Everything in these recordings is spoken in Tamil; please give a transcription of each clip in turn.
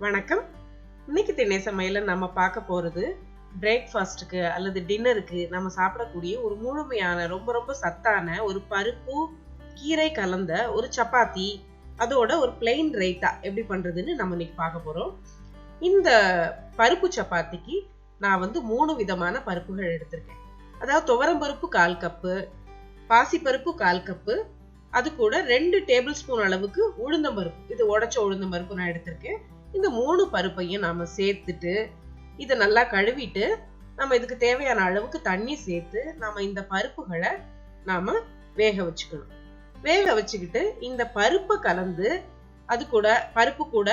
வணக்கம். இன்னைக்கு திண்ணை சமையல நம்ம பார்க்க போறது பிரேக்ஃபாஸ்ட்டுக்கு அல்லது டின்னருக்கு நம்ம சாப்பிடக்கூடிய ஒரு முழுமையான ரொம்ப சத்தான ஒரு பருப்பு கீரை கலந்த ஒரு சப்பாத்தி, அதோட ஒரு பிளெயின் ரைத்தா எப்படி பண்றதுன்னு நம்ம இன்னைக்கு பார்க்க போறோம். இந்த பருப்பு சப்பாத்திக்கு நான் 3 விதமான பருப்புகள் எடுத்திருக்கேன். அதாவது துவரம் பருப்பு 1/4 கப்பு, பாசிப்பருப்பு 1/4 கப்பு, அது கூட 2 டேபிள் ஸ்பூன் அளவுக்கு உளுந்தம்பருப்பு, இது உடைச்ச உளுந்தம்பருப்பு நான் எடுத்திருக்கேன். இந்த 3 பருப்பையும் நாம சேர்த்துட்டு இதை நல்லா கழுவிட்டு நம்ம இதுக்கு தேவையான அளவுக்கு தண்ணி சேர்த்து நாம இந்த பருப்புகளை நாம வேக வச்சுக்கணும். வேக வச்சுக்கிட்டு இந்த பருப்பை கலந்து அது கூட பருப்பு கூட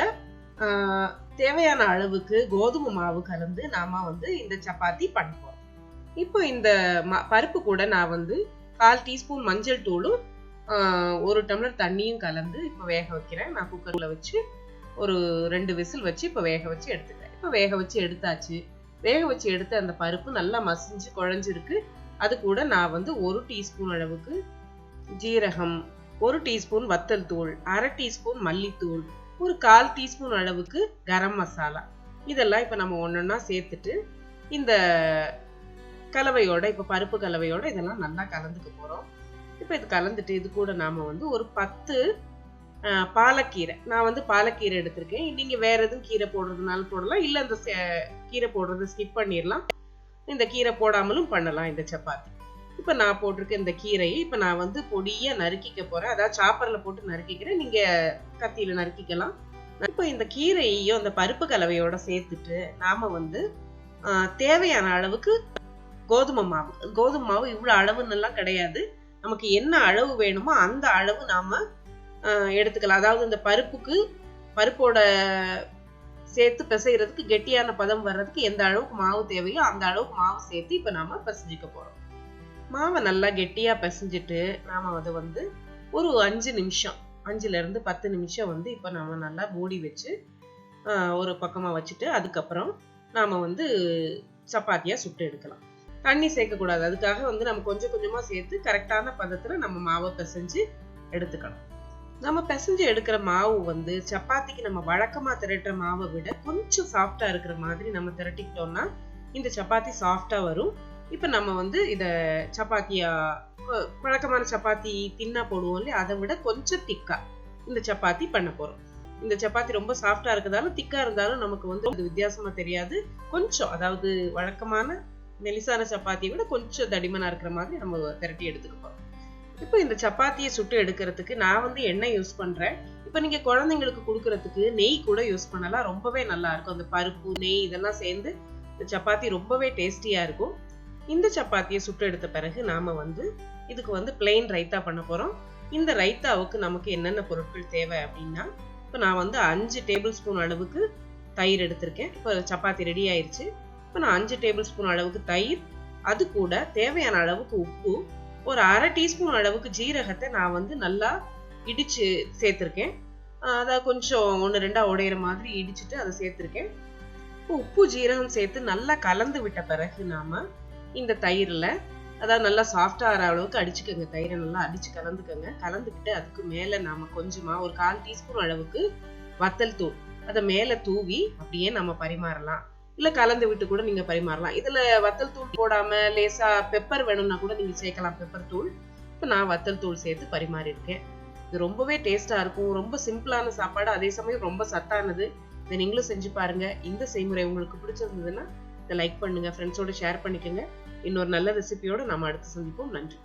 தேவையான அளவுக்கு கோதுமை மாவு கலந்து நாம இந்த சப்பாத்தி பண்ண போறோம். இப்போ இந்த பருப்பு கூட நான் 1/4 டீஸ்பூன் மஞ்சள் தூளும் 1 டம்ளர் தண்ணியும் கலந்து இப்போ வேக வைக்கிறேன். நான் குக்கர்ல வச்சு ஒரு 2 விசில் வச்சு இப்போ வேக வச்சு எடுத்துக்கிறேன். இப்போ வேக வச்சு எடுத்தாச்சு. வேக வச்சு எடுத்த அந்த பருப்பு நல்லா மசிஞ்சு குழஞ்சிருக்கு. அது கூட நான் 1 டீஸ்பூன் அளவுக்கு ஜீரகம், 1 டீஸ்பூன் வத்தல் தூள், 1/2 டீஸ்பூன் மல்லித்தூள், ஒரு 1/4 டீஸ்பூன் அளவுக்கு கரம் மசாலா, இதெல்லாம் இப்போ நம்ம ஒன்னொன்னா சேர்த்துட்டு இந்த கலவையோட, இப்போ பருப்பு கலவையோட இதெல்லாம் நல்லா கலந்துக்க போறோம். இப்போ இது கலந்துட்டு இது கூட நாம ஒரு 10 பாலக்கீரை, நான் பாலக்கீரை எடுத்திருக்கேன். நீங்க வேற எதுவும் கீரை போடுறதுனாலும் போடலாம், இல்ல இந்த கீரை போடுறத ஸ்கிப் பண்ணிடலாம். இந்த கீரை போடாமலும் பண்ணலாம் இந்த சப்பாத்தி. இப்ப நான் போட்டிருக்க இந்த கீரையை இப்ப நான் பொடியா நறுக்கிக்க போறேன். அதாவது சாப்பர்ல போட்டு நறுக்கிக்கிறேன், நீங்க கத்தியில நறுக்கிக்கலாம். இப்ப இந்த கீரையையும் அந்த பருப்பு கலவையோட சேர்த்துட்டு நாம தேவையான அளவுக்கு கோதுமை மாவு இவ்வளவு அளவுன்னு எல்லாம் கிடையாது. நமக்கு என்ன அளவு வேணுமோ அந்த அளவு நாம எடுத்துக்கலாம். அதாவது இந்த பருப்போட சேர்த்து பிசைறதுக்கு கெட்டியான பதம் வர்றதுக்கு எந்த அளவுக்கு மாவு தேவையோ அந்த அளவுக்கு மாவு சேர்த்து இப்ப நாம பிசைஞ்சிக்க போறோம். மாவை நல்லா கெட்டியா பிசைஞ்சிட்டு நாம அதை ஒரு 5 நிமிஷம், 5ல இருந்து 10 நிமிஷம் இப்ப நாம நல்லா மூடி வச்சு ஒரு பக்கமா வச்சுட்டு அதுக்கப்புறம் நாம சப்பாத்தியா சுட்டு எடுக்கலாம். தண்ணி சேர்க்க கூடாது. அதுக்காக நம்ம கொஞ்சம் கொஞ்சமா சேர்த்து கரெக்டான பதத்துல நம்ம மாவை பிசைஞ்சு எடுத்துக்கணும். நம்ம பிசைஞ்சு எடுக்கிற மாவு சப்பாத்திக்கு நம்ம வழக்கமா திரட்டுற மாவை விட கொஞ்சம் சாஃப்டா இருக்கிற மாதிரி நம்ம திரட்டிக்கிட்டோம்னா இந்த சப்பாத்தி சாஃப்டா வரும். இப்ப நம்ம இத சப்பாத்தியா, வழக்கமான சப்பாத்தி தின்னா போடுவோம் இல்லையா, அதை விட கொஞ்சம் திக்கா இந்த சப்பாத்தி பண்ண போறோம். இந்த சப்பாத்தி ரொம்ப சாஃப்டா இருக்கிறதாலும் திக்கா இருந்தாலும் நமக்கு அது வித்தியாசமா தெரியாது. கொஞ்சம், அதாவது வழக்கமான மெலிசான சப்பாத்தியை விட கொஞ்சம் தடிமனா இருக்கிற மாதிரி நம்ம திரட்டி எடுத்துக்க போறோம். இப்போ இந்த சப்பாத்தியை சுட்டு எடுக்கிறதுக்கு நான் எண்ணெய் யூஸ் பண்றேன். இப்போ நீங்க குழந்தைங்களுக்கு கொடுக்கறதுக்கு நெய் கூட யூஸ் பண்ணலாம், ரொம்பவே நல்லா இருக்கும். அந்த பருப்பு, நெய் இதெல்லாம் சேர்ந்து இந்த சப்பாத்தி ரொம்பவே டேஸ்டியா இருக்கும். இந்த சப்பாத்தியை சுட்டு எடுத்த பிறகு நாம இதுக்கு பிளெயின் ரைத்தா பண்ண போறோம். இந்த ரைத்தாவுக்கு நமக்கு என்னென்ன பொருட்கள் தேவை அப்படின்னா, இப்போ நான் 5 டேபிள் ஸ்பூன் அளவுக்கு தயிர் எடுத்திருக்கேன். இப்போ சப்பாத்தி ரெடி ஆயிடுச்சு. இப்போ நான் 5 டேபிள் ஸ்பூன் அளவுக்கு தயிர், அது கூட தேவையான அளவுக்கு உப்பு, ஒரு 1/2 டீஸ்பூன் அளவுக்கு ஜீரகத்தை நான் நல்லா இடிச்சு சேர்த்திருக்கேன். அதை கொஞ்சம் 1-2 உடையிற மாதிரி இடிச்சுட்டு அதை சேர்த்திருக்கேன். உப்பு ஜீரகம் சேர்த்து நல்லா கலந்து விட்ட பிறகு நாம இந்த தயிர்ல, அதாவது நல்லா சாஃப்டா ஆகிற அளவுக்கு அடிச்சுக்கோங்க. தயிரை நல்லா அடிச்சு கலந்துக்கோங்க. கலந்துக்கிட்டு அதுக்கு மேல நாம கொஞ்சமா ஒரு 1/4 டீஸ்பூன் அளவுக்கு வத்தல் தூள் அதை மேல தூவி அப்படியே நம்ம பரிமாறலாம். இல்ல கலந்து விட்டு கூட நீங்க பரிமாறலாம். இதுல வத்தல் தூள் போடாம லேசா பெப்பர் வேணும்னா கூட நீங்க சேர்க்கலாம், பெப்பர் தூள். இப்ப நான் வத்தல் தூள் சேர்த்து பரிமாறி இருக்கேன். இது ரொம்பவே டேஸ்டா இருக்கும். ரொம்ப சிம்பிளான சாப்பாடு, அதே சமயம் ரொம்ப சத்தானது. இதை நீங்களும் செஞ்சு பாருங்க. இந்த செய்முறை உங்களுக்கு பிடிச்சிருந்ததுன்னா இதை லைக் பண்ணுங்க, ஃப்ரெண்ட்ஸோட ஷேர் பண்ணிக்கோங்க. இன்னொரு நல்ல ரெசிபியோட நாம அடுத்து சந்திப்போம். நன்றி.